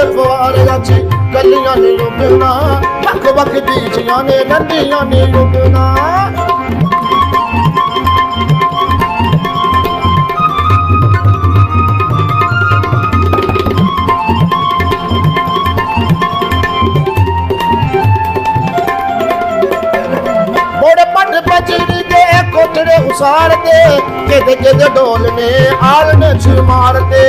ਦੇ ਫਵਾਰਿਆਂ 'ਚ ਕੱਲੀਆਂ ਨੇ ਉਗਣਾ, ਵੱਖ ਵੱਖ ਬੀਜੀਆਂ ਨੇ ਨੰਦੀਆਂ ਨੇ ਉਗਣਾ। बजरी दे कोठड़े उसार दे, किद किद ढोल ने आल ने मार दे।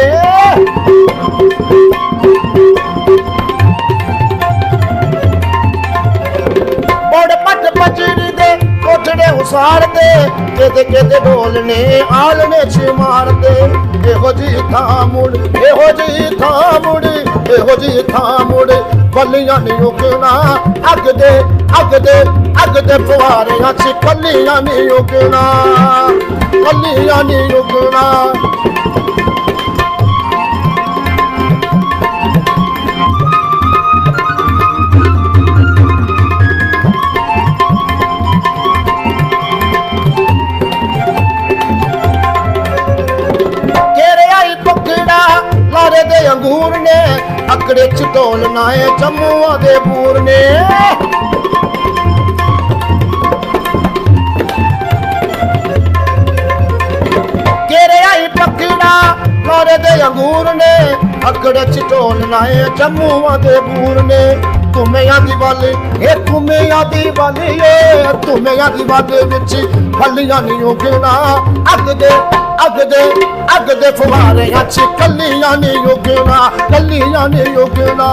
बोड़ पट बजरी दे कोठड़े उसार दे, किद किद ढोल ने आल ने मार दे। एहो जी था मुड़, एहो जी था मुड़, एहो जी था मुड़, बलियां नी उगना, अग दे अग दे अग दे फवारियां 'च कलियां नी उगना, कलियां नी उगना। तेरे आई पकड़ा लारे दे अंगूर ने, अकड़े च ढोलना है जम्मुआ दे बूर ने। लारे दे अंगूर ने, अकड़े च ढोलना है जम्मुआ दे बूर ने। तुम्हें दी वाली ए तुम्हें दी वाली ए तुम्हें दी वाली विच फलियां नी उगना, अग दे अग दे अग दे फवारियां 'च कलियां नी उगना, कलियां नी उगना।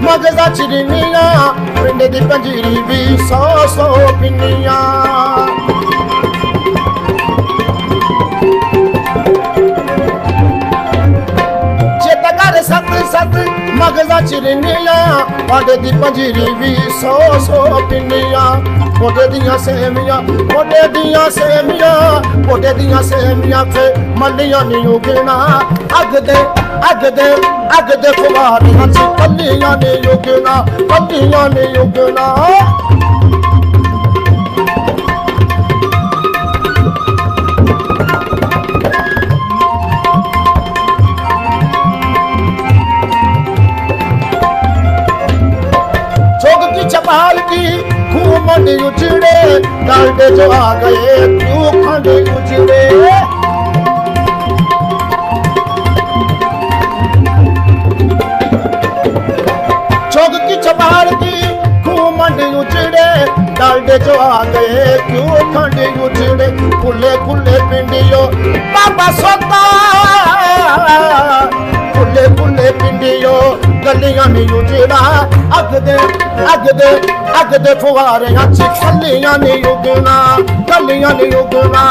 मगजा चिरनिया पिंड दी पंजीरी भी 100 पिन्निया। चेता कर सत सत मगजा चिरनिया, पांडे दी पंजीरी भी 100 पिन्निया। मोटे दियां सेमियां, मोटे दियां सेमियां, मोटे दियां सेमियां फे मलियां नी उगना, अग दे अग दे अग दे फवारियां 'च कलियां ने उगना, कलियां ने उगना। चौक की चपाल की खूब मंडी उजड़े, डालडे जो आ गए क्यों खंडे उजड़े। चबाल की खूब मंडी उजड़े, डालडे जो आ गए क्यों खंडे उजड़े। खुले खुले पिंडियो बाबा सोता, खुले खुले पिंडियो गलियां नी उजड़ा, अग दे अग दे अग दे फवारियां 'च कलियां नी उगना, कलियां नी उगना।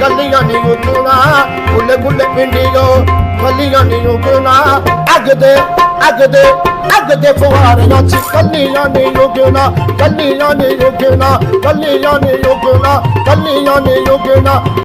गलियां नी उगना, खुले खुले पिंडियो गलियां नी उगना, अग दे अग दे अग दे फवारियां 'च कलियां नी उगना, कलियां नी उगना, कलियां नी उगना, कलियां नी उगना।